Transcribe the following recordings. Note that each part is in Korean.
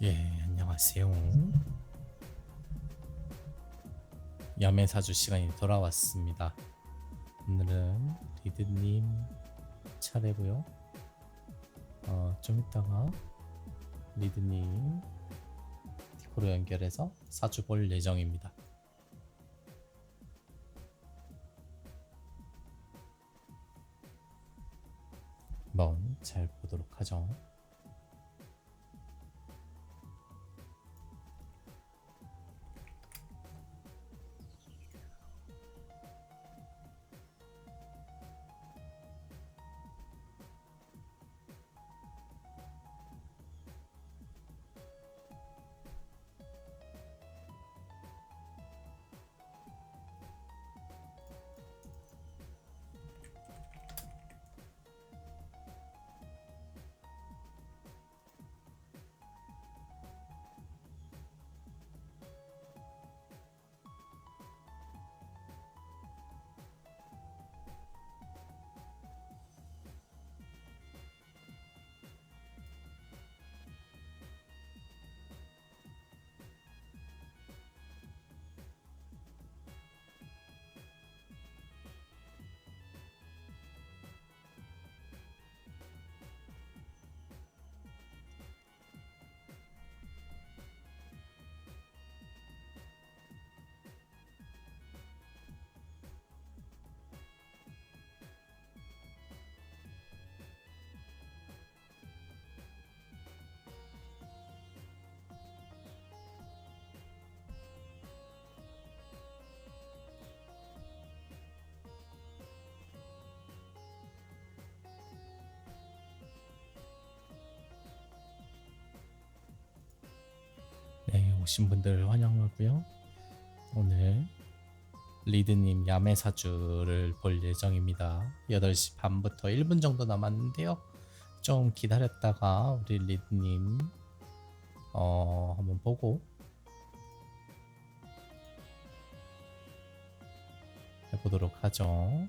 예, 안녕하세요. 야매사주 시간이 돌아왔습니다. 오늘은 리드님 차례고요. 좀 이따가 리드님 디코로 연결해서 사주 볼 예정입니다. 한번 잘 보도록 하죠. 네, 오신 분들 환영하고요. 오늘 리드님 야매사주를 볼 예정입니다. 8시 반부터 1분 정도 남았는데요. 좀 기다렸다가 우리 리드님 한번 보고 해보도록 하죠.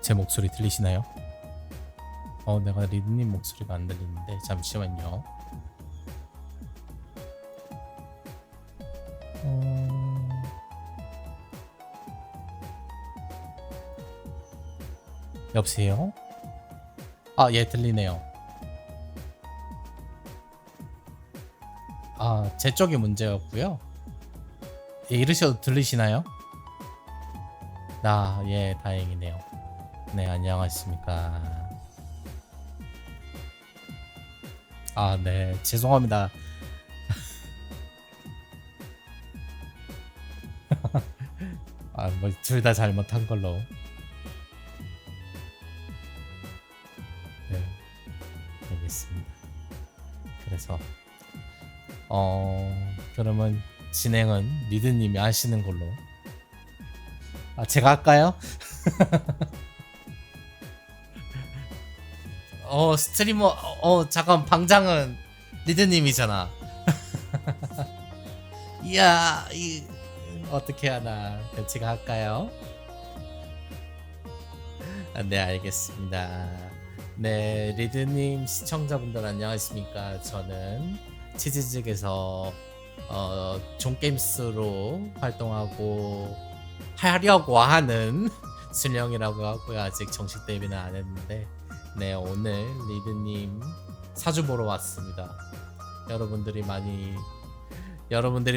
제 목소리 들리시나요? 내가 리드님 목소리가 안 들리는데 잠시만요. 여보세요? 예, 들리네요. 제 쪽이 문제였고요. 예, 이러셔도 들리시나요? 예, 다행이네요. 네, 안녕하십니까. 네, 죄송합니다. 뭐 둘 다 잘못한 걸로. 네, 알겠습니다. 그래서 그러면 진행은 리드님이 하시는 걸로. 제가 할까요? 스트리머 잠깐 방장은 리드님이잖아. 이야, 어떻게 하나. 제가 할까요? 네, 알겠습니다. 네, 리드님 시청자분들 안녕하십니까. 저는 치즈직에서 종게임스로 활동하고 하려고 하는 순영이라고 하고요. 아직 정식 데뷔는 안 했는데 네, 오늘 리드님 사주 보러 왔습니다. 여러분들이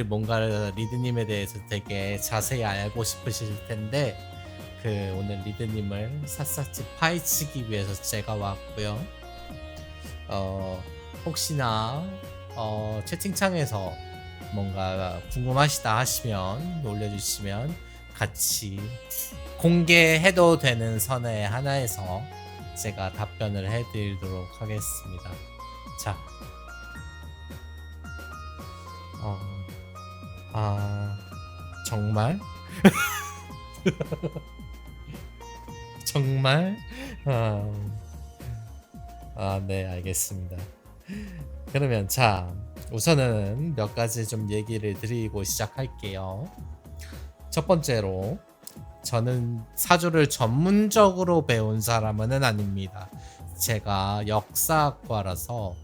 뭔가 리드님에 대해서 되게 자세히 알고 싶으실 텐데 오늘 리드님을 샅샅이 파헤치기 위해서 제가 왔고요. 혹시나 채팅창에서 뭔가 궁금하시다 하시면 올려주시면 같이 공개해도 되는 선에 하나에서 제가 답변을 해드리도록 하겠습니다. 자, 정말? 정말? 네, 알겠습니다. 그러면 자, 우선은 몇 가지 좀 얘기를 드리고 시작할게요. 첫 번째로, 저는 사주를 전문적으로 배운 사람은 아닙니다. 제가 역사학과라서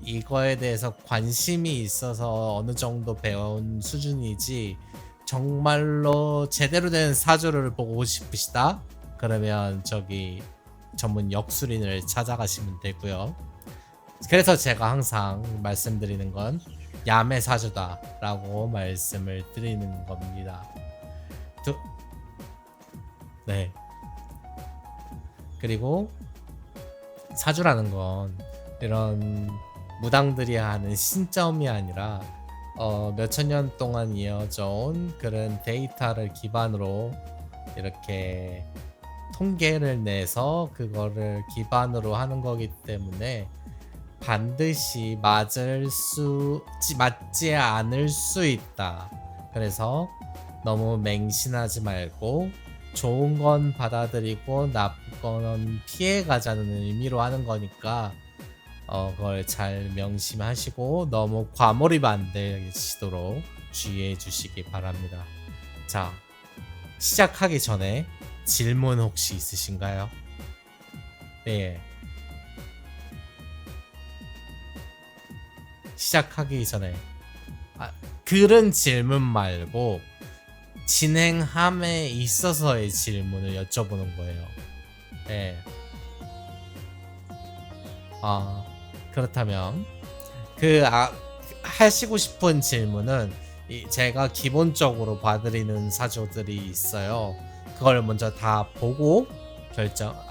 이거에 대해서 관심이 있어서 어느 정도 배운 수준이지, 정말로 제대로 된 사주를 보고 싶으시다? 그러면 저기 전문 역술인을 찾아가시면 되고요. 그래서 제가 항상 말씀드리는 건 야매 사주다 라고 말씀을 드리는 겁니다. 네. 그리고 사주라는 건 이런 무당들이 하는 신점이 아니라 몇천 년 동안 이어져 온 그런 데이터를 기반으로 이렇게 통계를 내서 그거를 기반으로 하는 거기 때문에 반드시 맞지 않을 수 있다. 그래서 너무 맹신하지 말고 좋은 건 받아들이고 나쁜 건 피해가자는 의미로 하는 거니까 그걸 잘 명심하시고 너무 과몰입 안 되시도록 주의해 주시기 바랍니다. 자, 시작하기 전에 질문 혹시 있으신가요? 네. 시작하기 전에 그런 질문 말고 진행함에 있어서의 질문을 여쭤보는 거예요. 네. 그렇다면 하시고 싶은 질문은 제가 기본적으로 봐드리는 사주들이 있어요. 그걸 먼저 다 보고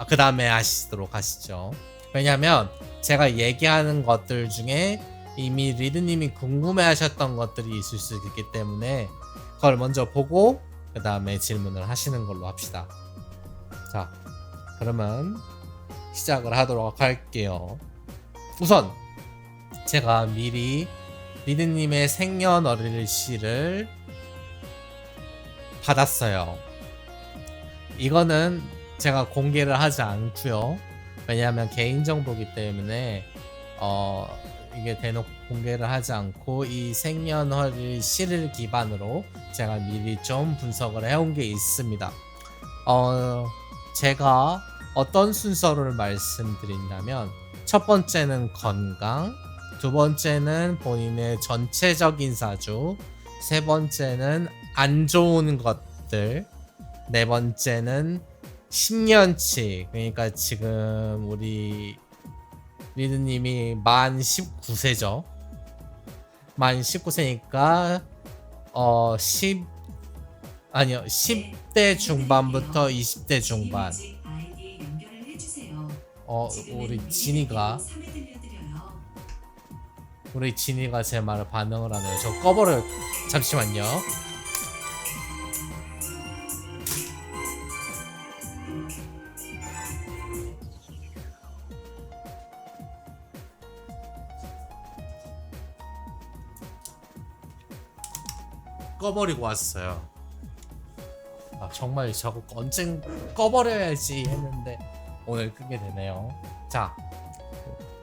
그 다음에 하시도록 하시죠. 왜냐면 제가 얘기하는 것들 중에 이미 리드님이 궁금해하셨던 것들이 있을 수 있기 때문에 그걸 먼저 보고 그 다음에 질문을 하시는 걸로 합시다. 자, 그러면 시작을 하도록 할게요. 우선 제가 미리 리드님의 생년월일시를 받았어요. 이거는 제가 공개를 하지 않고요. 왜냐하면 개인정보이기 때문에 이게 대놓고 공개를 하지 않고 이 생년월일시를 기반으로 제가 미리 좀 분석을 해온 게 있습니다. 제가 어떤 순서를 말씀드린다면 첫 번째는 건강, 두 번째는 본인의 전체적인 사주, 세 번째는 안 좋은 것들, 네 번째는 10년치, 그러니까 지금 우리 리드님이 만 19세죠. 만 19세니까 10대 중반부터 20대 중반. 우리 진이가 제 말을 반응을 하네요. 저 꺼버려요. 잠시만요. 꺼버리고 왔어요. 정말 저거 언젠 꺼버려야지 했는데 오늘 끄게 되네요. 자,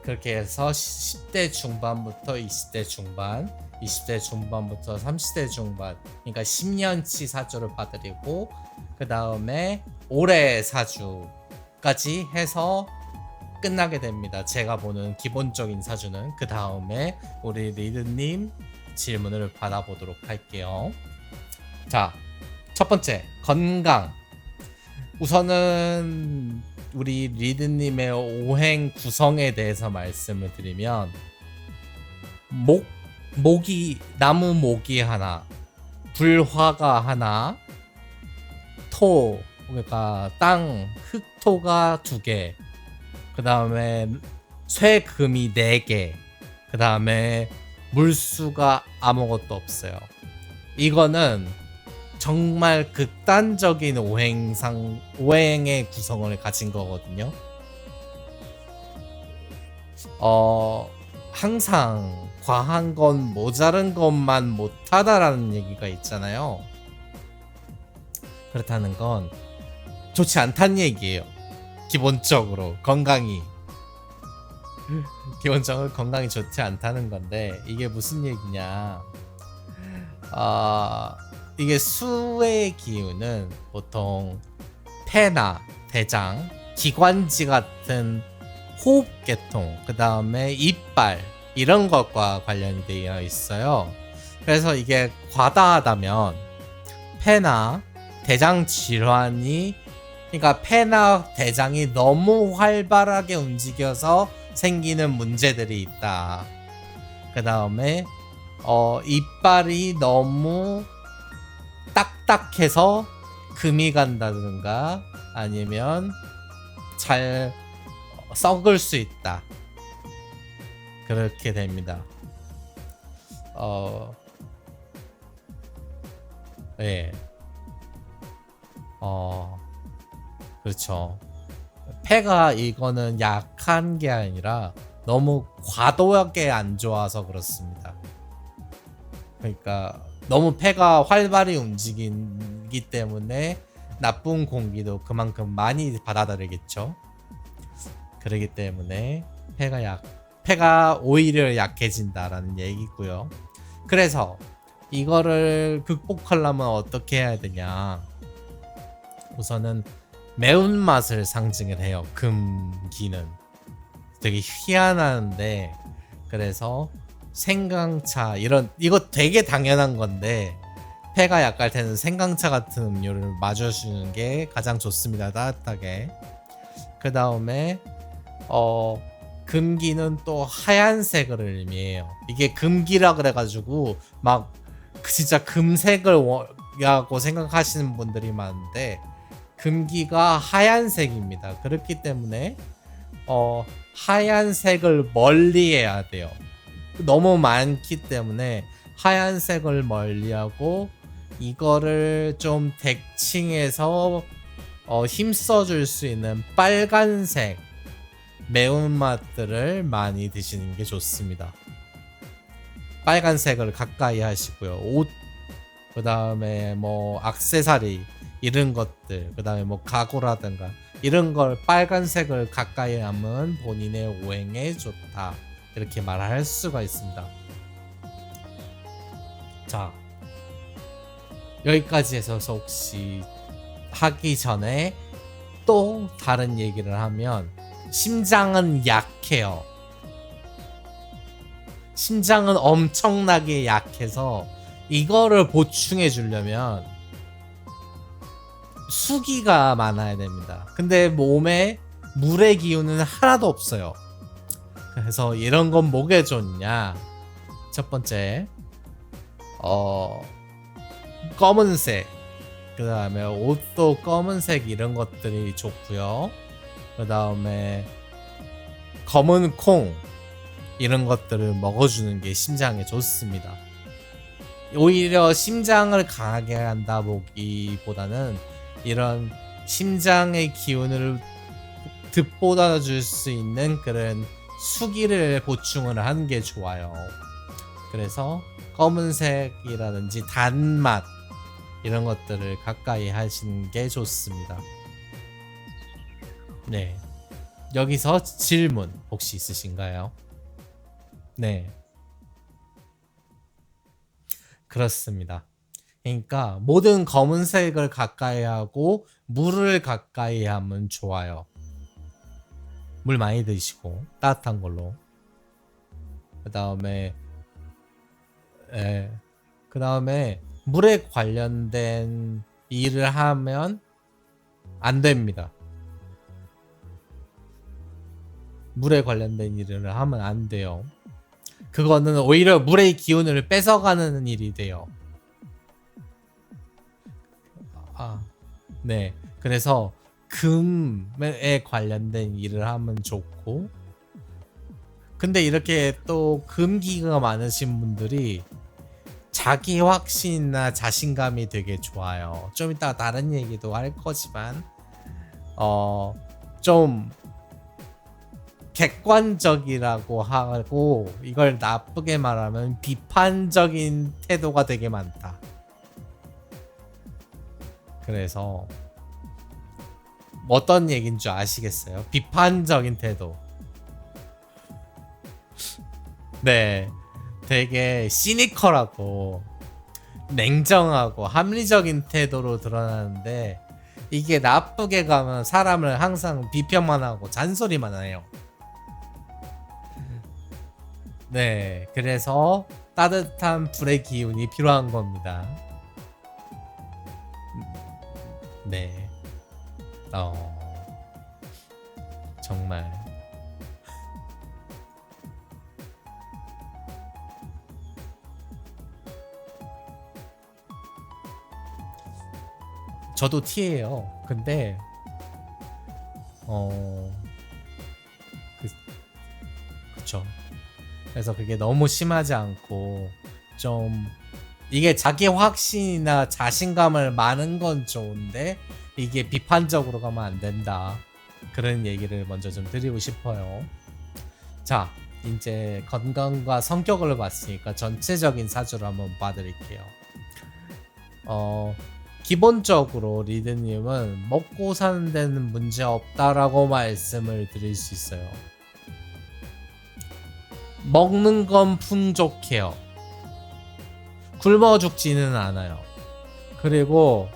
그렇게 해서 10대 중반부터 20대 중반, 20대 중반부터 30대 중반, 그러니까 10년치 사주를 봐드리고 그 다음에 올해 사주까지 해서 끝나게 됩니다. 제가 보는 기본적인 사주는. 그 다음에 우리 리드님 질문을 받아보도록 할게요. 자, 첫 번째, 건강. 우선은 우리 리드님의 오행 구성에 대해서 말씀을 드리면 나무 모기 하나, 불화가 하나, 토 그러니까 땅 흙토가 2개, 그 다음에 쇠금이 4개, 그 다음에 물수가 아무것도 없어요. 이거는 정말 극단적인 오행의 구성을 가진 거거든요. 항상 과한 건 모자른 것만 못하다라는 얘기가 있잖아요. 그렇다는 건 좋지 않다는 얘기예요. 기본적으로 건강이 좋지 않다는 건데, 이게 무슨 얘기냐? 이게 수의 기운은 보통 폐나 대장, 기관지 같은 호흡계통, 그 다음에 이빨, 이런 것과 관련이 되어 있어요. 그래서 이게 과다하다면 폐나 대장 질환이, 그러니까 폐나 대장이 너무 활발하게 움직여서 생기는 문제들이 있다. 그 다음에 이빨이 너무 딱딱해서 금이 간다든가 아니면 잘 썩을 수 있다. 그렇게 됩니다. 예. 그렇죠. 폐가 이거는 약한 게 아니라 너무 과도하게 안 좋아서 그렇습니다. 그러니까 너무 폐가 활발히 움직이기 때문에 나쁜 공기도 그만큼 많이 받아들이겠죠. 그렇기 때문에 폐가 오히려 약해진다라는 얘기고요. 그래서 이거를 극복하려면 어떻게 해야 되냐? 우선은 매운맛을 상징을 해요. 금기는 되게 희한한데, 그래서 생강차 이거 되게 당연한 건데, 폐가 약할 때는 생강차 같은 음료를 마셔주는 게 가장 좋습니다. 따뜻하게. 그 다음에 금기는 또 하얀색을 의미해요. 이게 금기라 그래가지고 막 진짜 금색을 라고 생각하시는 분들이 많은데, 금기가 하얀색입니다. 그렇기 때문에 하얀색을 멀리해야 돼요. 너무 많기 때문에 하얀색을 멀리하고, 이거를 좀 대칭해서 힘써줄 수 있는 빨간색 매운맛들을 많이 드시는 게 좋습니다. 빨간색을 가까이 하시고요. 옷, 그 다음에 뭐 액세서리 이런 것들, 그 다음에 뭐 가구라든가 이런 걸 빨간색을 가까이 하면 본인의 오행에 좋다, 이렇게 말할 수가 있습니다. 자, 여기까지 해서 혹시 하기 전에 또 다른 얘기를 하면, 심장은 약해요. 심장은 엄청나게 약해서 이거를 보충해 주려면 수기가 많아야 됩니다. 근데 몸에 물의 기운은 하나도 없어요. 그래서 이런 건 뭐게 좋냐? 첫 번째, 검은색, 그 다음에 옷도 검은색 이런 것들이 좋고요. 그 다음에 검은 콩 이런 것들을 먹어주는 게 심장에 좋습니다. 오히려 심장을 강하게 한다 보기보다는 이런 심장의 기운을 득보다 줄 수 있는 그런 수기를 보충을 하는 게 좋아요. 그래서 검은색이라든지 단맛 이런 것들을 가까이 하시는 게 좋습니다. 네. 여기서 질문 혹시 있으신가요? 네. 그렇습니다. 그러니까 모든 검은색을 가까이 하고 물을 가까이 하면 좋아요. 물 많이 드시고 따뜻한 걸로. 그 다음에 물에 관련된 일을 하면 안 됩니다. 물에 관련된 일을 하면 안 돼요. 그거는 오히려 물의 기운을 뺏어가는 일이 돼요. 네. 그래서 금에 관련된 일을 하면 좋고, 근데 이렇게 또 금기가 많으신 분들이 자기 확신이나 자신감이 되게 좋아요. 좀 이따 다른 얘기도 할 거지만 좀 객관적이라고 하고, 이걸 나쁘게 말하면 비판적인 태도가 되게 많다. 그래서 어떤 얘기인 줄 아시겠어요? 비판적인 태도. 네, 되게 시니컬하고 냉정하고 합리적인 태도로 드러나는데, 이게 나쁘게 가면 사람을 항상 비평만 하고 잔소리만 해요. 네, 그래서 따뜻한 불의 기운이 필요한 겁니다. 네, 정말 저도 T예요. 근데 그쵸. 그래서 그게 너무 심하지 않고, 좀 이게 자기 확신이나 자신감을 많은 건 좋은데 이게 비판적으로 가면 안 된다. 그런 얘기를 먼저 좀 드리고 싶어요. 자, 이제 건강과 성격을 봤으니까 전체적인 사주를 한번 봐드릴게요. 기본적으로 리드님은 먹고 사는 데는 문제 없다라고 말씀을 드릴 수 있어요. 먹는 건 풍족해요. 굶어 죽지는 않아요. 그리고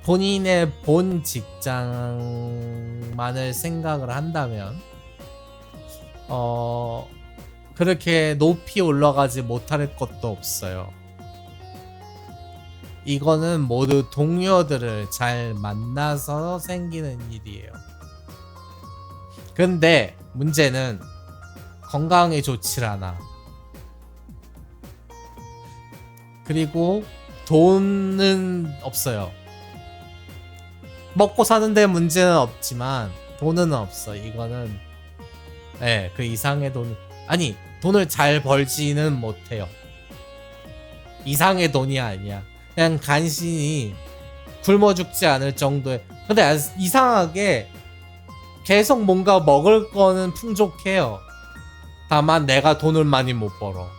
본인의 본 직장만을 생각을 한다면 그렇게 높이 올라가지 못할 것도 없어요. 이거는 모두 동료들을 잘 만나서 생기는 일이에요. 근데 문제는 건강에 좋질 않아. 그리고 돈은 없어요. 먹고 사는데 문제는 없지만 돈은 없어. 이거는 그 이상의 돈, 아니 돈을 잘 벌지는 못해요. 이상의 돈이 아니야. 그냥 간신히 굶어 죽지 않을 정도의. 근데 이상하게 계속 뭔가 먹을 거는 풍족해요. 다만 내가 돈을 많이 못 벌어.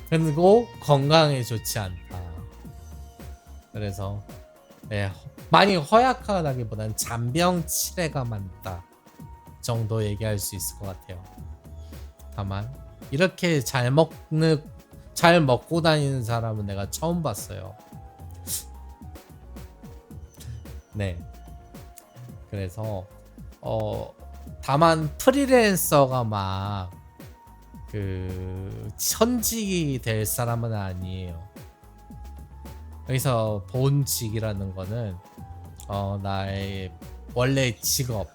그리고 건강에 좋지 않다. 그래서 많이 허약하다기보다는 잔병 치레가 많다 정도 얘기할 수 있을 것 같아요. 다만 이렇게 잘 먹고 다니는 사람은 내가 처음 봤어요. 네. 그래서 다만 프리랜서가 막 천직이 될 사람은 아니에요. 여기서 본직이라는 거는 나의 원래 직업,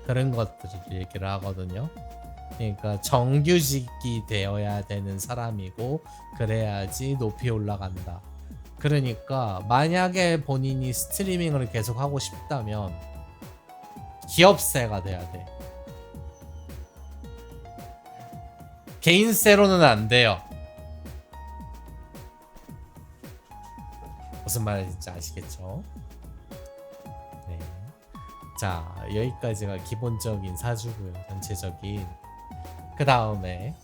그런 것들을 얘기를 하거든요. 그러니까 정규직이 되어야 되는 사람이고, 그래야지 높이 올라간다. 그러니까 만약에 본인이 스트리밍을 계속 하고 싶다면 기업세가 돼야 돼. 개인세로는 안 돼요. 무슨 말인지 아시겠죠? 네. 자, 여기까지가 기본적인 사주고요. 전체적인. 그 다음에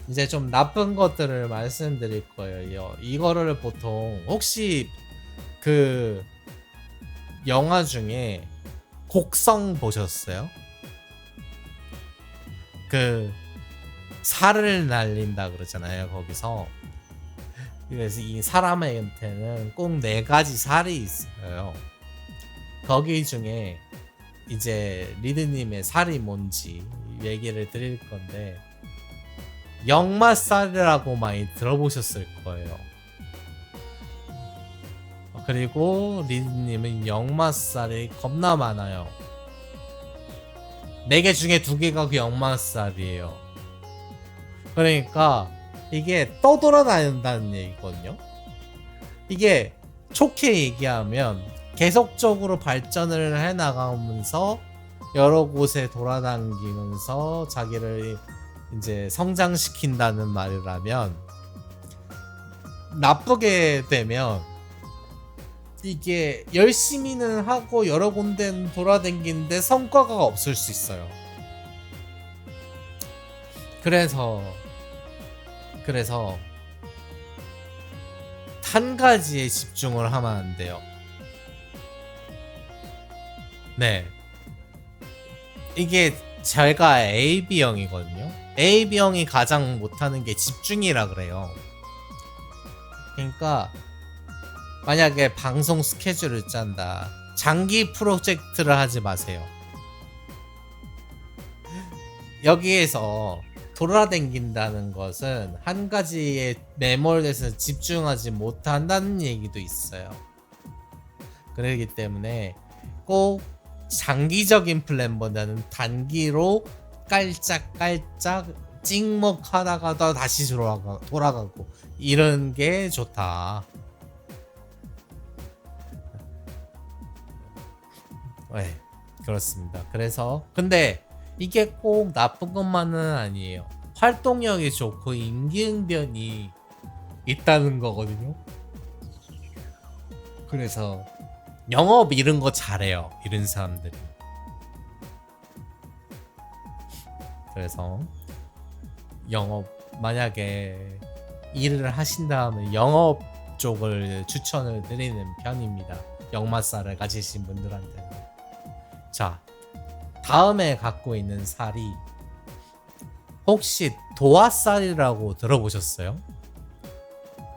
이제 좀 나쁜 것들을 말씀드릴 거예요. 이거를 보통 혹시 그 영화 중에 곡성 보셨어요? 그 살을 날린다 그러잖아요, 거기서. 그래서 이 사람한테는 꼭 4가지 살이 있어요. 거기 중에 이제 리드님의 살이 뭔지 얘기를 드릴 건데, 역마살이라고 많이 들어보셨을 거예요. 그리고 리드님은 역마살이 겁나 많아요. 4개 중에 2개가 그 역마살이에요. 그러니까 이게 떠돌아다닌다는 얘기거든요. 이게 좋게 얘기하면 계속적으로 발전을 해나가면서 여러 곳에 돌아다니면서 자기를 이제 성장시킨다는 말이라면, 나쁘게 되면 이게 열심히는 하고 여러 군데는 돌아다니는데 성과가 없을 수 있어요. 그래서 한 가지에 집중을 하면 안 돼요. 네. 이게 제가 AB형이거든요. AB형이 가장 못하는 게 집중이라 그래요. 그러니까 만약에 방송 스케줄을 짠다. 장기 프로젝트를 하지 마세요. 여기에서 돌아다닌다는 것은 한 가지에 매몰돼서 집중하지 못한다는 얘기도 있어요. 그렇기 때문에 꼭 장기적인 플랜보다는 단기로 깔짝깔짝 찍먹하다가 다시 돌아가고 이런 게 좋다. 네, 그렇습니다. 그래서 근데 이게 꼭 나쁜 것만은 아니에요. 활동력이 좋고 임기응변이 있다는 거거든요. 그래서 영업 이런 거 잘해요, 이런 사람들이. 그래서 영업, 만약에 일을 하신다면 영업 쪽을 추천을 드리는 편입니다. 역마살을 가지신 분들한테는. 자, 다음에 갖고 있는 살이 혹시 도화살이라고 들어보셨어요?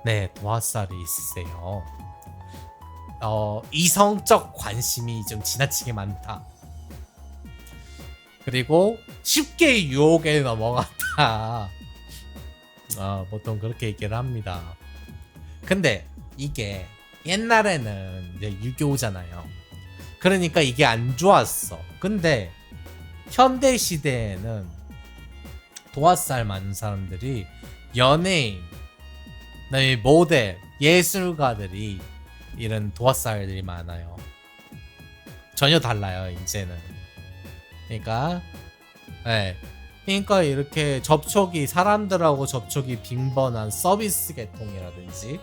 네, 도화살이 있으세요. 이성적 관심이 좀 지나치게 많다. 그리고 쉽게 유혹에 넘어갔다. 보통 그렇게 얘기를 합니다. 근데 이게 옛날에는 이제 유교잖아요. 그러니까 이게 안 좋았어. 근데 현대 시대에는 도화살 많은 사람들이 연예인, 모델, 예술가들이 이런 도화살들이 많아요. 전혀 달라요, 이제는. 그러니까 이렇게 사람들하고 접촉이 빈번한 서비스 계통이라든지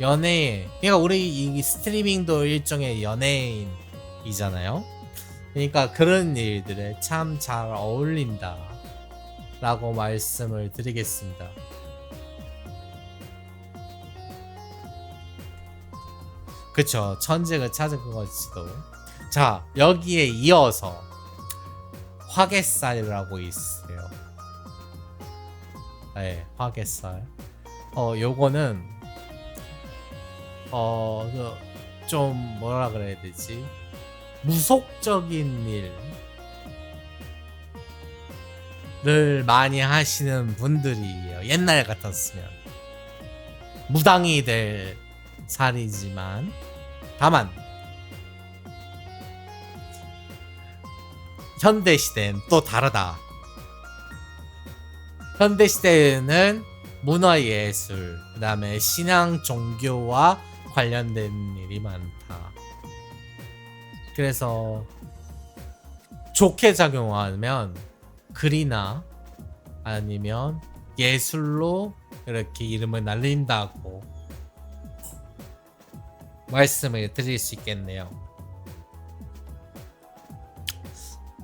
연예인, 그러니까 우리 이 스트리밍도 일종의 연예인이잖아요. 그러니까 그런 일들에 참 잘 어울린다 라고 말씀을 드리겠습니다. 그쵸, 천직을 찾은 것이도. 자, 여기에 이어서 화개살이라고 있어요. 네, 화개살. 요거는 좀 뭐라 그래야 되지? 무속적인 일을 많이 하시는 분들이에요. 옛날 같았으면 무당이 될 살이지만, 다만 현대 시대는 또 다르다. 현대 시대에는 문화예술, 그 다음에 신앙 종교와 관련된 일이 많다. 그래서 좋게 작용하면 글이나 아니면 예술로 이렇게 이름을 날린다고 말씀을 드릴 수 있겠네요.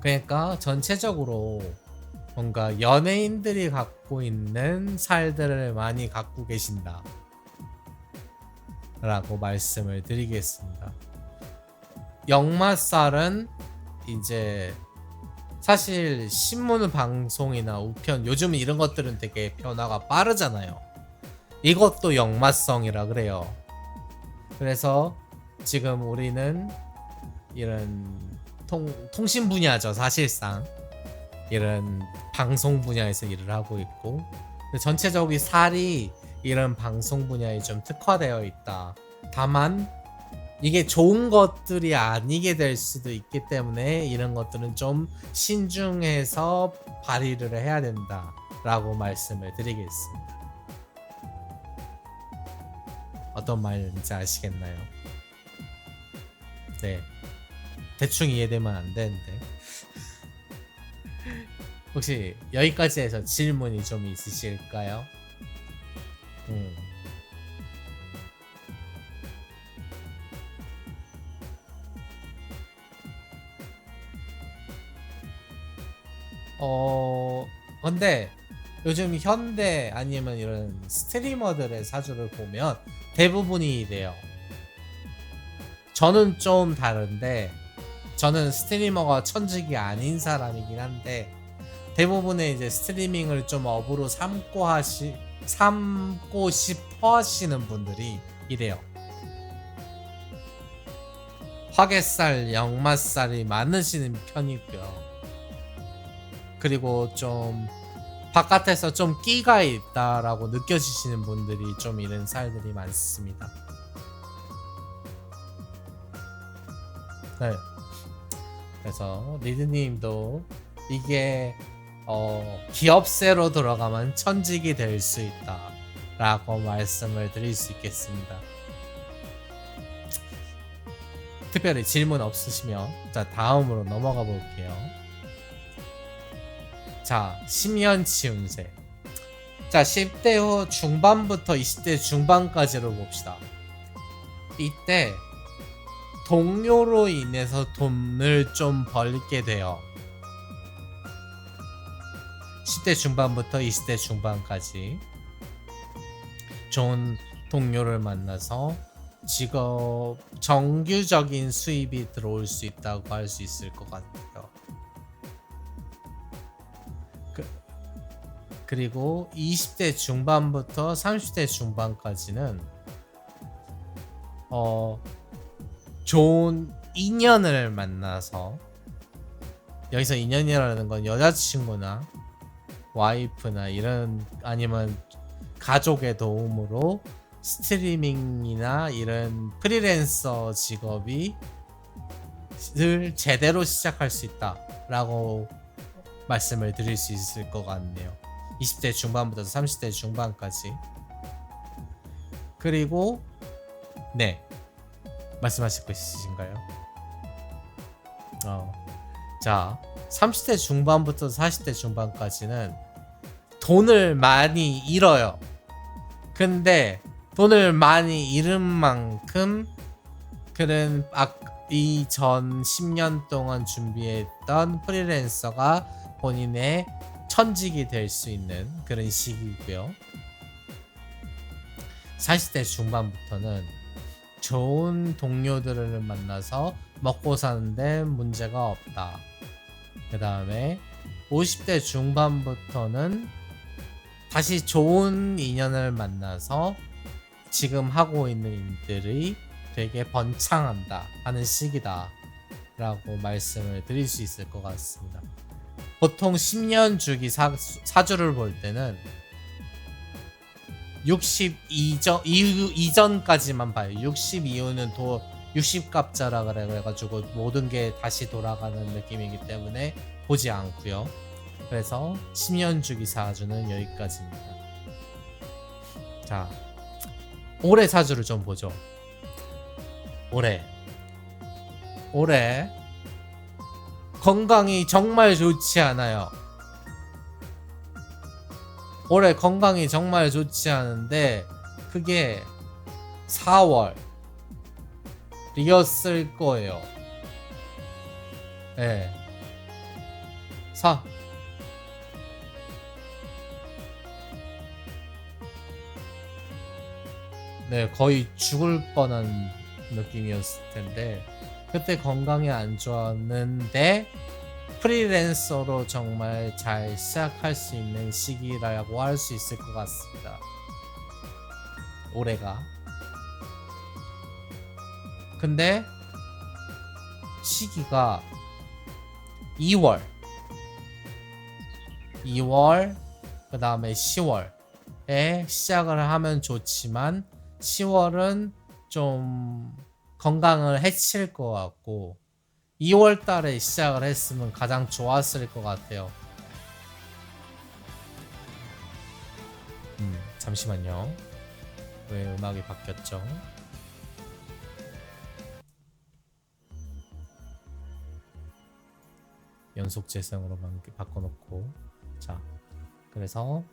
그러니까 전체적으로 뭔가 연예인들이 갖고 있는 살들을 많이 갖고 계신다 라고 말씀을 드리겠습니다. 역마살은 이제 사실 신문 방송이나 우편, 요즘 이런 것들은 되게 변화가 빠르잖아요. 이것도 역마성이라 그래요. 그래서 지금 우리는 이런 통신 분야죠, 사실상. 이런 방송 분야에서 일을 하고 있고, 전체적인 살이 이런 방송 분야에 좀 특화되어 있다. 다만 이게 좋은 것들이 아니게 될 수도 있기 때문에 이런 것들은 좀 신중해서 발휘를 해야 된다라고 말씀을 드리겠습니다. 어떤 말인지 아시겠나요? 네, 대충 이해되면 안 되는데 혹시 여기까지 해서 질문이 좀 있으실까요? 음. 근데 요즘 현대 아니면 이런 스트리머들의 사주를 보면 대부분이 이래요. 저는 좀 다른데, 저는 스트리머가 천직이 아닌 사람이긴 한데, 대부분의 이제 스트리밍을 좀 업으로 삼고 싶어 하시는 분들이 이래요. 화개살, 역마살이 많으시는 편이고요. 그리고 좀 바깥에서 좀 끼가 있다라고 느껴지시는 분들이 좀 이런 살들이 많습니다. 네. 그래서 리드님도 이게 기업세로 들어가면 천직이 될 수 있다 라고 말씀을 드릴 수 있겠습니다. 특별히 질문 없으시면 자 다음으로 넘어가 볼게요. 자 10년치 운세. 자 10대 후 중반부터 20대 중반까지로 봅시다. 이때 동료로 인해서 돈을 좀 벌게 돼요. 10대 중반부터 20대 중반까지 좋은 동료를 만나서 직업 정규적인 수입이 들어올 수 있다고 할 수 있을 것 같아요. 그리고 20대 중반부터 30대 중반까지는 좋은 인연을 만나서, 여기서 인연이라는 건 여자친구나 와이프나 이런 아니면 가족의 도움으로 스트리밍이나 이런 프리랜서 직업이 제대로 시작할 수 있다라고 말씀을 드릴 수 있을 것 같네요. 20대 중반부터 30대 중반까지. 그리고 네, 말씀하실 거 있으신가요? 자 30대 중반부터 40대 중반까지는 돈을 많이 잃어요. 근데 돈을 많이 잃은 만큼 그런 이전 10년 동안 준비했던 프리랜서가 본인의 천직이 될 수 있는 그런 시기고요. 40대 중반부터는 좋은 동료들을 만나서 먹고 사는데 문제가 없다. 그 다음에 50대 중반부터는 다시 좋은 인연을 만나서 지금 하고 있는 일들이 되게 번창한다 하는 시기다 라고 말씀을 드릴 수 있을 것 같습니다. 보통 10년 주기 사주를 볼 때는 60 이전까지만 봐요. 60 이후는 60갑자라 그래가지고 모든 게 다시 돌아가는 느낌이기 때문에 보지 않고요. 그래서 10년 주기 사주는 여기까지입니다. 자, 올해 사주를 좀 보죠. 올해 건강이 정말 좋지 않아요. 올해 건강이 정말 좋지 않은데 그게 4월이었을 거예요. 네. 네, 거의 죽을 뻔한 느낌이었을 텐데 그때 건강이 안 좋았는데 프리랜서로 정말 잘 시작할 수 있는 시기라고 할 수 있을 것 같습니다. 올해가. 근데 시기가 2월 그 다음에 10월 시작을 하면 좋지만 10월은 좀 건강을 해칠 것 같고 2월 달에 시작을 했으면 가장 좋았을 것 같아요. 잠시만요. 왜 음악이 바뀌었죠? 연속 재생으로만 바꿔놓고. 자, 그래서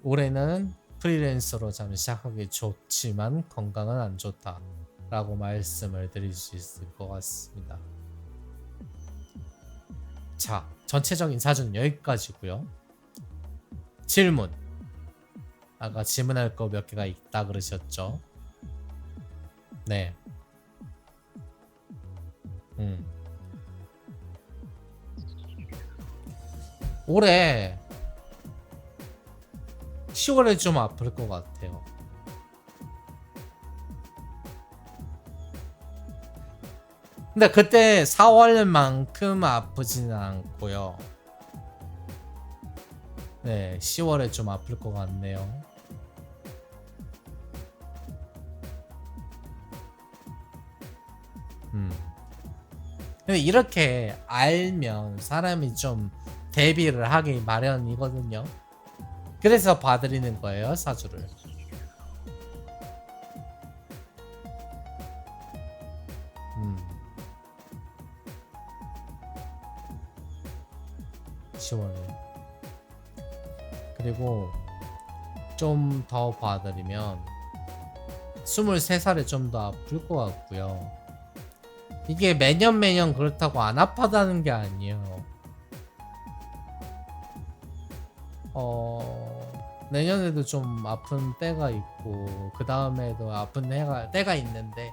올해는 프리랜서로 잠시 시작하기 좋지만 건강은 안 좋다 라고 말씀을 드릴 수 있을 것 같습니다. 자, 전체적인 사주는 여기까지고요. 질문. 아까 질문할 거 몇 개가 있다 그러셨죠? 네. 올해 10월에 좀 아플 것 같아요. 근데 그때 4월만큼 아프지는 않고요. 네, 10월에 좀 아플 것 같네요. 근데 이렇게 알면 사람이 좀 대비를 하기 마련이거든요. 그래서 봐드리는 거예요, 사주를. 10월에. 그리고 좀 더 봐드리면 23살에 좀 더 아플 것 같고요. 이게 매년 그렇다고 안 아파다는 게 아니에요. 내년에도 좀 아픈 때가 있고 그 다음에도 아픈 때가 있는데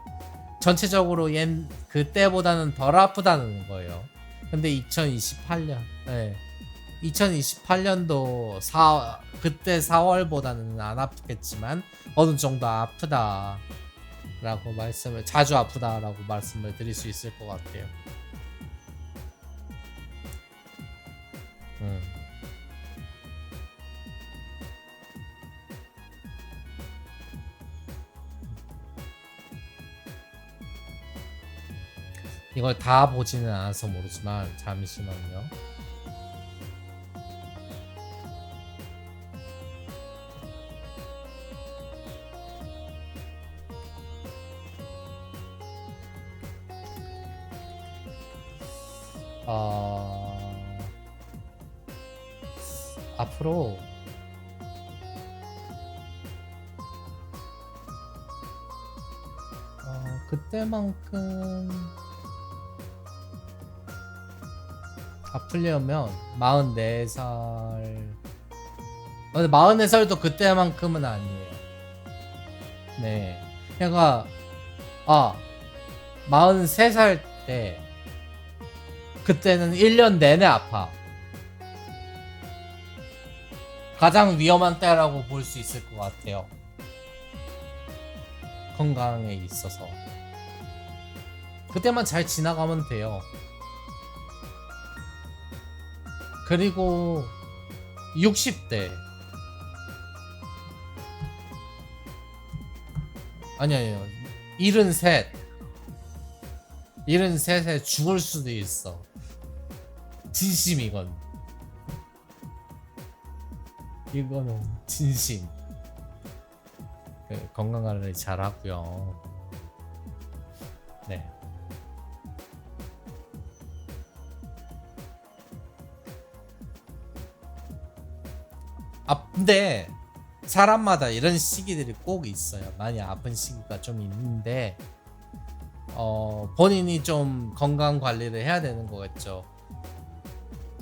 전체적으로 그때보다는 덜 아프다는 거예요. 근데 2028년, 네. 2028년도 그때 4월보다는 안 아프겠지만 어느 정도 아프다 라고 자주 아프다라고 말씀을 드릴 수 있을 것 같아요. 이걸 다 보지는 않아서 모르지만 잠시만요. 앞으로 그때만큼 아프려면 44살. 근데 44살도 그때만큼은 아니에요. 네. 그러니까 43살 때 그때는 1년 내내 아파. 가장 위험한 때라고 볼 수 있을 것 같아요. 건강에 있어서. 그때만 잘 지나가면 돼요. 그리고 60대. 아니에요. 73. 73에 죽을 수도 있어. 진심 이거는 진심. 건강 관리 잘 하고요. 네. 근데 사람마다 이런 시기들이 꼭 있어요. 많이 아픈 시기가 좀 있는데 본인이 좀 건강 관리를 해야 되는 거겠죠.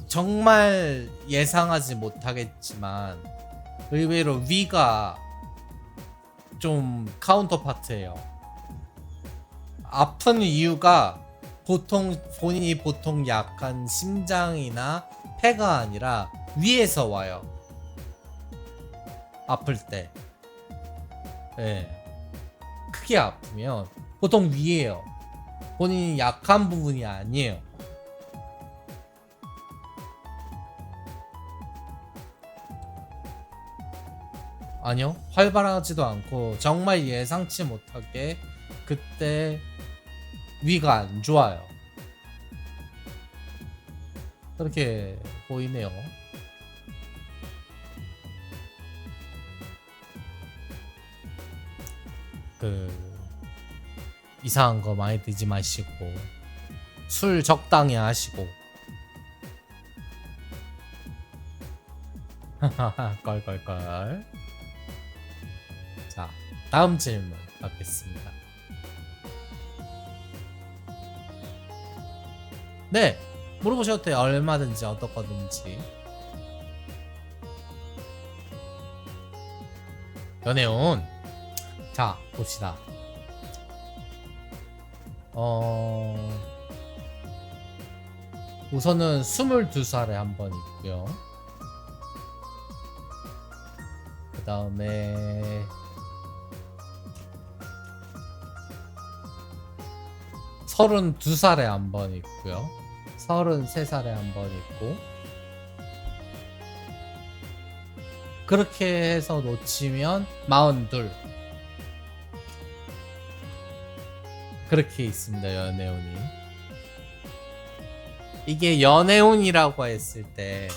정말 예상하지 못하겠지만 의외로 위가 좀 카운터파트예요. 아픈 이유가 본인이 약한 심장이나 폐가 아니라 위에서 와요. 아플 때. 네. 크게 아프면 보통 위에요. 본인이 약한 부분이 아니에요. 아니요, 활발하지도 않고 정말 예상치 못하게 그때 위가 안 좋아요. 그렇게 보이네요. 그 이상한 거 많이 드지 마시고 술 적당히 하시고. 껄껄껄. 자, 다음 질문 받겠습니다. 네, 물어보셔도 돼요. 얼마든지 어떤 거든지. 연애운. 자, 봅시다. 우선은 22살에 한 번 있고요. 그 다음에 32살에 한 번 있고요. 33살에 한 번 있고. 그렇게 해서 놓치면 42. 그렇게 있습니다. 연애운이. 이게 연애운이라고 했을 때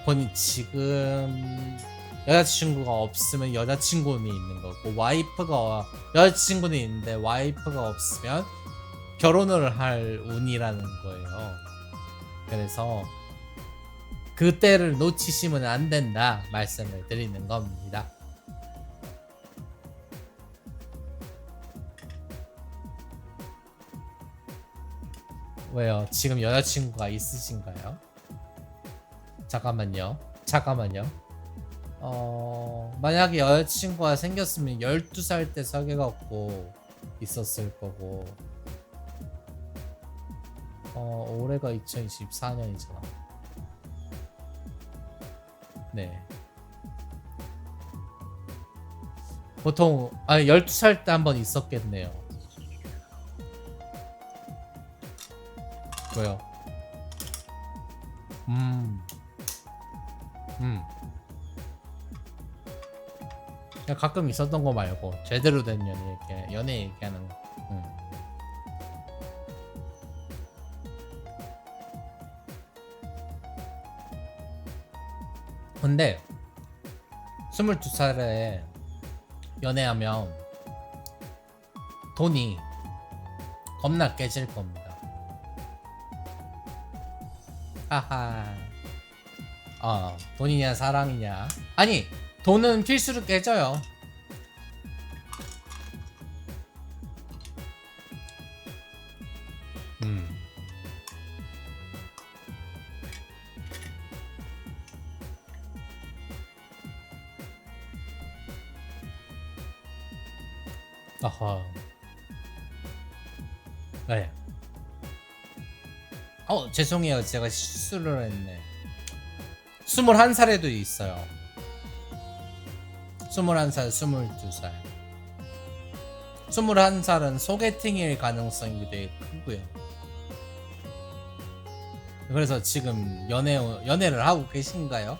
본인 지금 여자친구가 없으면 여자친구는 있는 거고, 여자친구는 있는데 와이프가 없으면 결혼을 할 운이라는 거예요. 그래서 그때를 놓치시면 안 된다 말씀을 드리는 겁니다. 왜요? 지금 여자친구가 있으신가요? 잠깐만요. 만약에 여자친구가 생겼으면 12살 때 사귀어갖고 있었을 거고, 올해가 2024년이잖아. 네. 보통, 12살 때 한번 있었겠네요. 왜요? 그냥 가끔 있었던 거 말고 제대로 된 연애 얘기하는 거. 근데 22살에 연애하면 돈이 겁나 깨질 겁니다. 하하. 돈이냐 사랑이냐. 아니, 돈은 필수로 깨져요. 아하. 네. 죄송해요. 제가 실수를 했네. 21살에도 있어요. 21살, 22살. 21살은 소개팅일 가능성이 되게 크고요. 그래서 지금 연애를 하고 계신가요?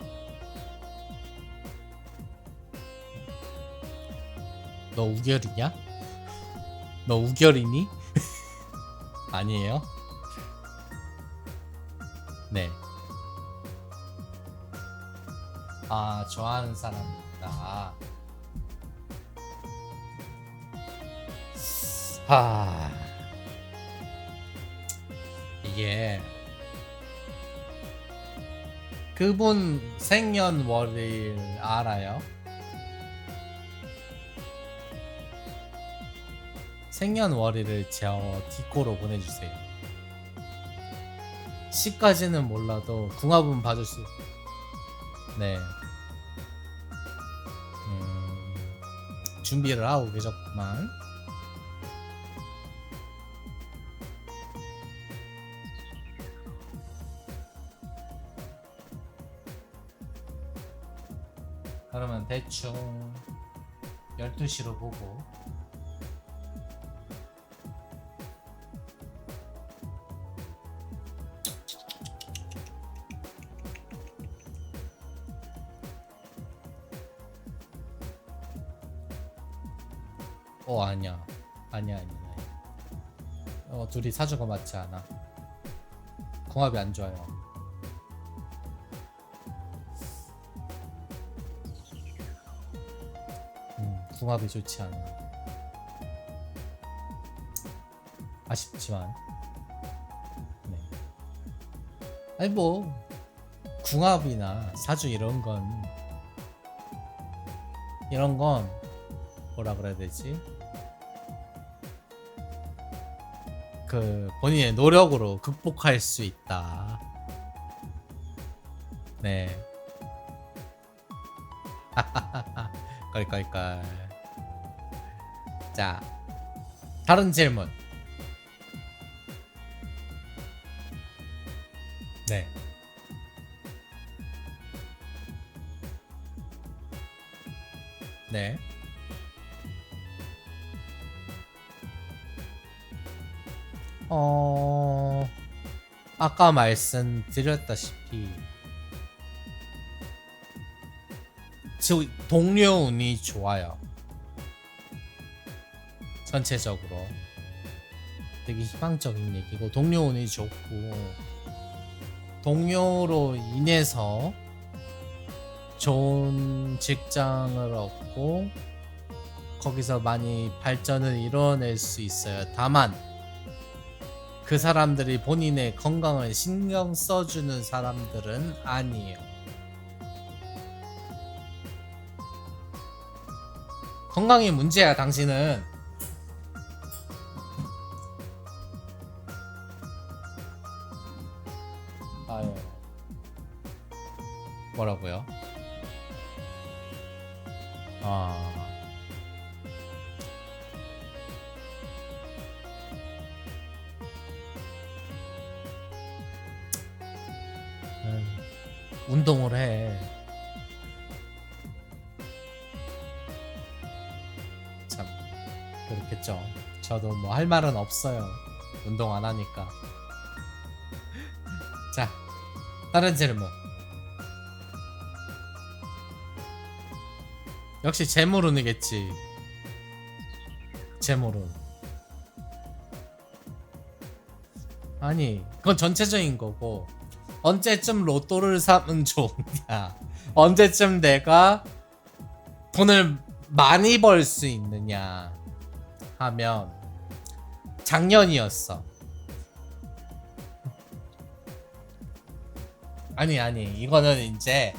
너 우결이냐? 너 우결이니? 아니에요? 네. 좋아하는 사람이 있다. 이게 그분 생년월일 알아요? 생년월일을 저 디코로 보내주세요. 시까지는 몰라도 궁합은 봐줄 수. 네. 준비를 하고 계셨구만. 그러면 대충 12시로 보고. 아니야. 아니야. 둘이 사주가 맞지 않아. 궁합이 안 좋아요. 궁합이 좋지 않아. 아쉽지만. 네. 아니 뭐 궁합이나 사주 이런 건 뭐라 그래야 되지? 그 본인의 노력으로 극복할 수 있다. 네. 껄껄껄. 자, 다른 질문. 네. 네. 아까 말씀드렸다시피 지금 동료 운이 좋아요. 전체적으로 되게 희망적인 얘기고, 동료 운이 좋고, 동료로 인해서 좋은 직장을 얻고 거기서 많이 발전을 이뤄낼 수 있어요. 다만 그 사람들이 본인의 건강을 신경 써주는 사람들은 아니에요. 건강이 문제야, 당신은. 아유. 뭐라고요? 운동을 해. 참 그렇겠죠. 저도 뭐 할 말은 없어요. 운동 안 하니까. 자, 다른 질문. 역시 재물운이겠지. 재물운. 아니, 그건 전체적인 거고, 언제쯤 로또를 사면 좋으냐, 언제쯤 내가 돈을 많이 벌 수 있느냐 하면 작년이었어. 아니 이거는 이제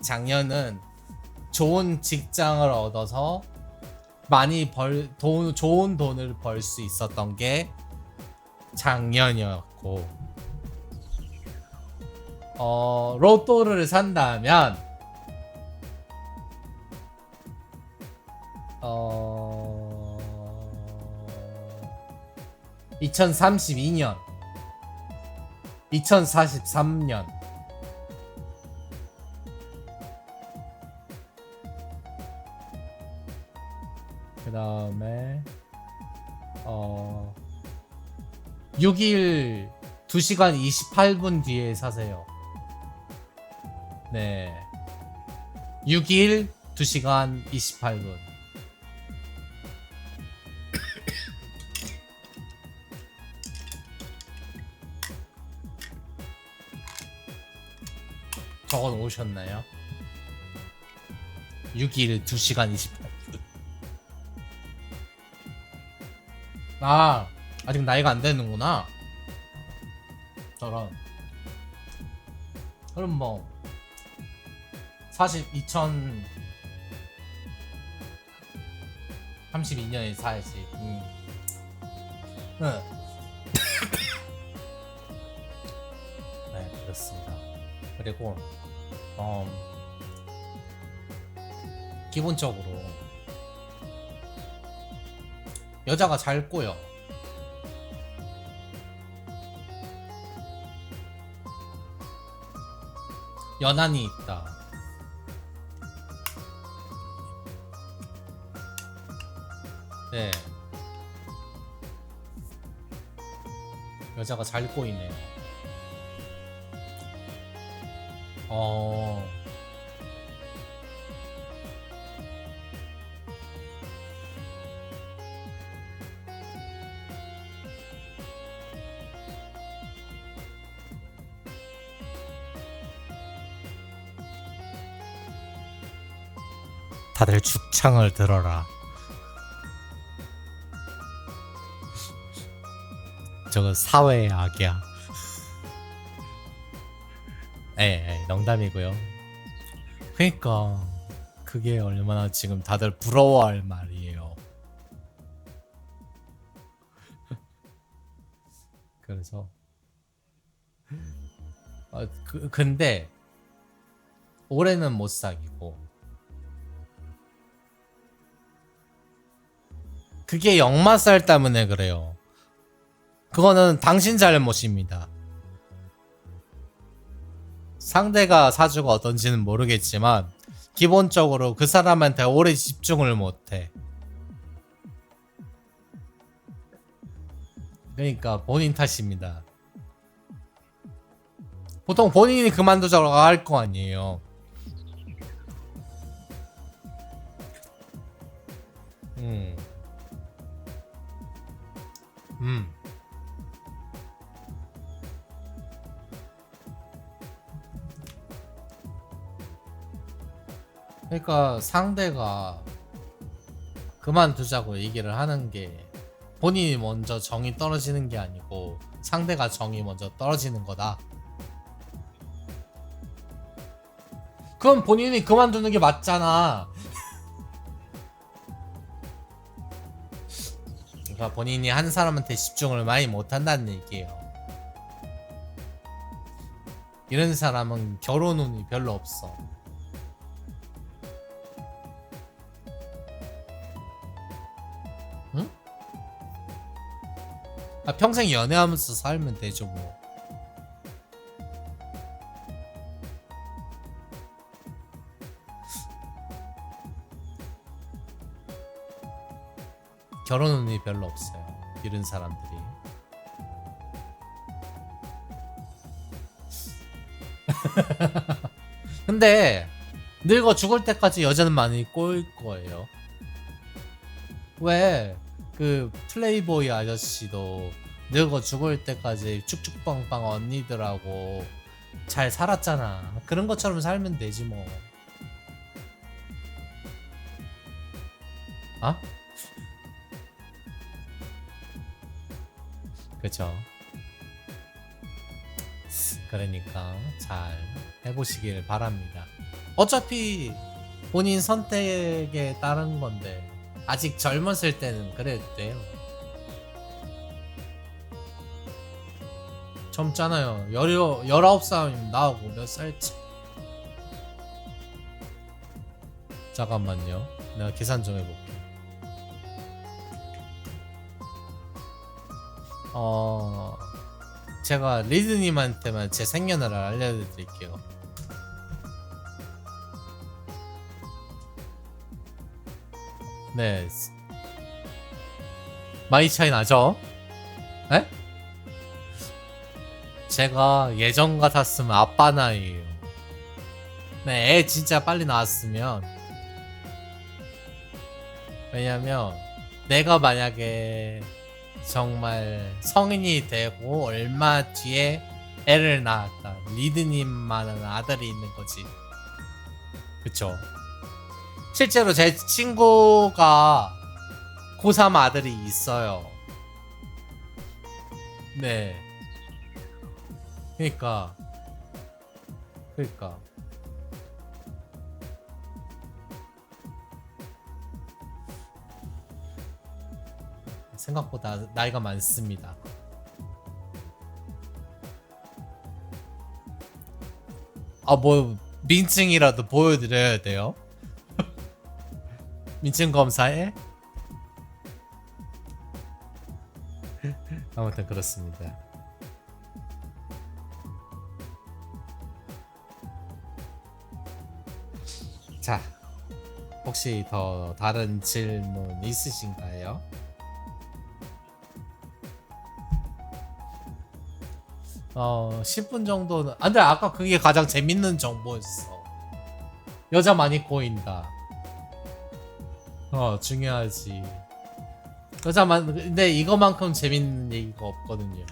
작년은 좋은 직장을 얻어서 많이 좋은 돈을 벌 수 있었던 게 작년이었고, 로또를 산다면 2032년, 2043년, 그 다음에 6일 2시간 28분 뒤에 사세요. 네, 6일 2시간 28분. 적어 놓으셨나요? 6일 2시간 28분. 아직 나이가 안 되는구나. 저런. 그럼 뭐 2032년에 사야지. 네. 네, 그렇습니다. 그리고 기본적으로 여자가 잘 꼬여. 연한이 있다. 네, 여자가 잘 꼬이네요. 다들 죽창을 들어라. 저거 사회의 악이야. 농담이고요. 그러니까 그게 얼마나 지금 다들 부러워할 말이에요. 그래서 근데 올해는 못 사귀고 그게 역마살 때문에 그래요. 그거는 당신 잘못입니다. 상대가 사주가 어떤지는 모르겠지만 기본적으로 그 사람한테 오래 집중을 못해. 그러니까 본인 탓입니다. 보통 본인이 그만두자고 할 거 아니에요. 그러니까 상대가 그만두자고 얘기를 하는 게 본인이 먼저 정이 떨어지는 게 아니고 상대가 정이 먼저 떨어지는 거다. 그럼 본인이 그만두는 게 맞잖아. 그러니까 본인이 한 사람한테 집중을 많이 못한다는 얘기예요. 이런 사람은 결혼 운이 별로 없어. 응? 평생 연애하면서 살면 되죠 뭐. 결혼 운이 별로 없어요. 이런 사람들이. 근데 늙어 죽을 때까지 여자는 많이 꼬일 거예요. 왜 그 플레이보이 아저씨도 늙어 죽을 때까지 쭉쭉빵빵 언니들하고 잘 살았잖아. 그런 것처럼 살면 되지 뭐. 아? 그쵸. 그러니까 잘 해보시길 바랍니다. 어차피 본인 선택에 따른 건데 아직 젊었을 때는 그래도 돼요. 젊잖아요. 19살이면 나하고 몇 살지? 잠깐만요. 내가 계산 좀 해볼게. 제가 리드님한테만 제 생년월일 알려드릴게요. 네, 많이 차이 나죠? 에? 제가 예전 같았으면 아빠 나이에요. 네, 애 진짜 빨리 낳았으면. 왜냐면 내가 만약에 정말 성인이 되고 얼마 뒤에 애를 낳았다. 리드님만은 아들이 있는 거지. 그쵸? 실제로 제 친구가 고3 아들이 있어요. 네. 그니까 생각보다 나이가 많습니다. 뭐 민증이라도 보여드려야 돼요? 민증 검사에? 아무튼 그렇습니다. 자, 혹시 더 다른 질문 있으신가요? 10분 정도는. 근데 아까 그게 가장 재밌는 정보였어. 여자 많이 꼬인다. 중요하지. 근데 이거만큼 재밌는 얘기가 없거든요.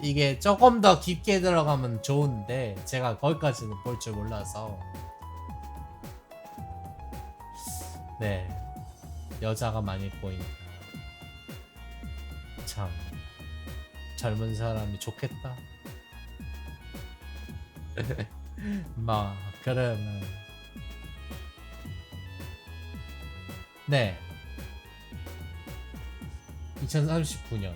이게 조금 더 깊게 들어가면 좋은데 제가 거기까지는 볼 줄 몰라서. 네, 여자가 많이 보인다. 참 젊은 사람이 좋겠다. 뭐 그러면 네, 2039년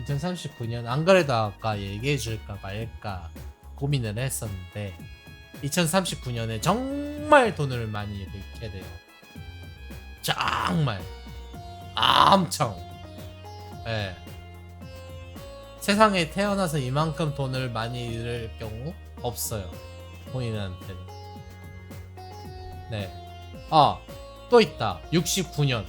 2039년 안 그래도 아까 얘기해 줄까 말까 고민을 했었는데 2039년에 정말 돈을 많이 잃게 돼요. 정말 엄청. 예. 세상에 태어나서 이만큼 돈을 많이 잃을 경우 없어요. 본인한테는. 네. 아, 또 있다. 69년.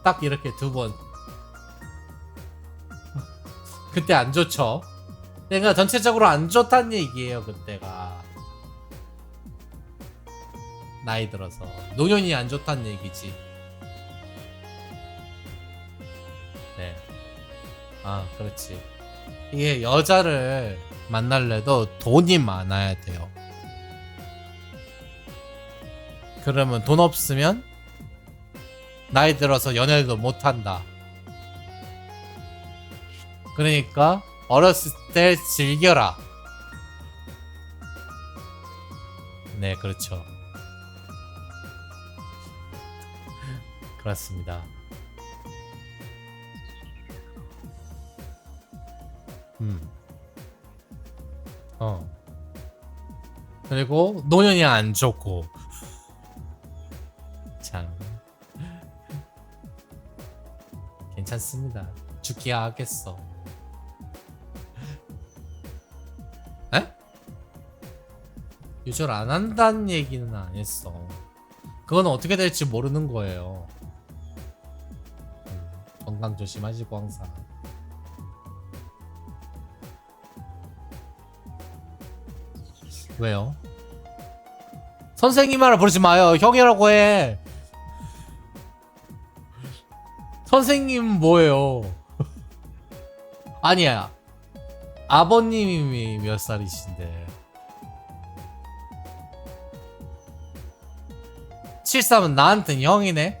딱 이렇게 두 번. 그때 안 좋죠. 내가 전체적으로 안 좋다는 얘기예요. 그때가 나이 들어서 노년이 안 좋다는 얘기지. 네. 아, 그렇지. 이게 여자를 만날래도 돈이 많아야 돼요. 그러면 돈 없으면 나이 들어서 연애도 못 한다. 그러니까 어렸을 때 즐겨라. 네, 그렇죠. 그렇습니다. 어. 그리고 노년이 안 좋고. 참. 괜찮습니다. 죽기야 하겠어. 에? 유절 안 한다는 얘기는 안 했어. 그건 어떻게 될지 모르는 거예요. 건강 조심하시고 항상. 왜요? 선생님 말을 부르지 마요. 형이라고 해. 선생님 뭐예요? 아니야. 아버님이 몇 살이신데? 73은 나한텐 형이네?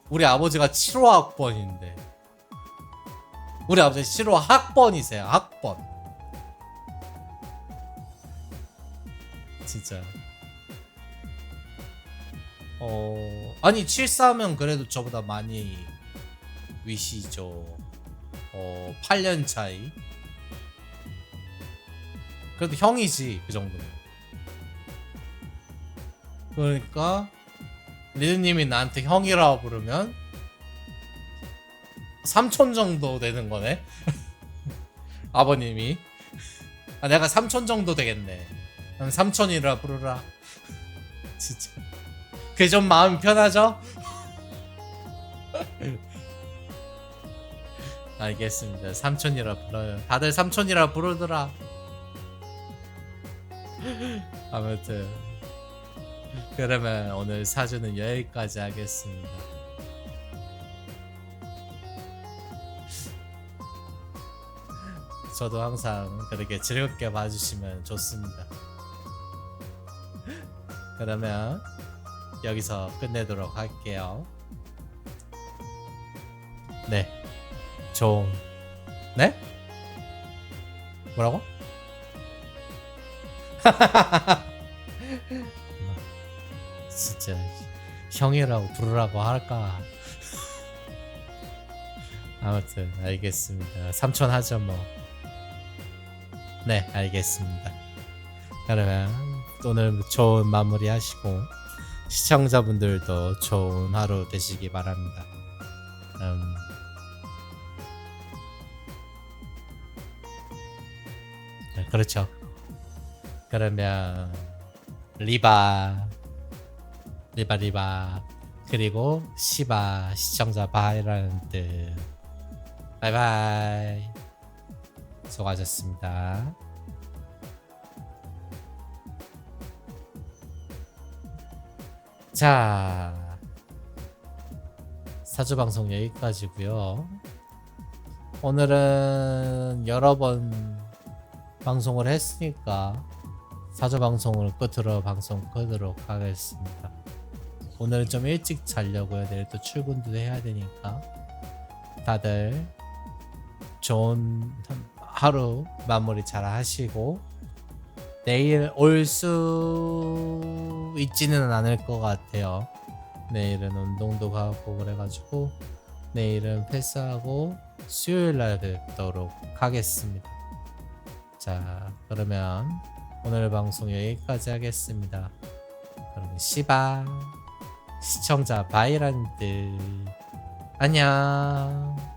우리 아버지가 7호 학번인데. 우리 아버지 7호 학번이세요. 학번. 진짜. 아니 74면 그래도 저보다 많이 위시죠. 8년 차이. 그래도 형이지 그 정도면. 그러니까 리드님이 나한테 형이라고 부르면 삼촌 정도 되는 거네. 아버님이. 아, 내가 삼촌 정도 되겠네. 그럼 삼촌이라 부르라. 진짜. 그게 좀 마음이 편하죠? 알겠습니다. 삼촌이라 불러요. 다들 삼촌이라 부르더라. 아무튼 그러면 오늘 사주는 여기까지 하겠습니다. 저도 항상 그렇게 즐겁게 봐주시면 좋습니다. 그러면 여기서 끝내도록 할게요. 네. 좋은. 네? 뭐라고? 진짜 형이라고 부르라고 할까? 아무튼 알겠습니다. 삼촌 하죠 뭐. 네, 알겠습니다. 그러면 오늘 좋은 마무리 하시고 시청자분들도 좋은 하루 되시기 바랍니다. 네, 그렇죠. 그러면 리바 그리고 시바 시청자 바이라는 뜻. 바이바이. 수고하셨습니다. 자, 사주 방송 여기까지고요. 오늘은 여러 번 방송을 했으니까 사주 방송을 끝으로 방송 끄도록 하겠습니다. 오늘은 좀 일찍 자려고요. 내일 또 출근도 해야 되니까 다들 좋은 하루 마무리 잘 하시고 내일 올 수 있지는 않을 것 같아요. 내일은 운동도 가고 그래가지고 내일은 패스하고 수요일날 뵙도록 하겠습니다. 자, 그러면 오늘 방송 여기까지 하겠습니다. 그럼 시바 시청자 바이란들 안녕.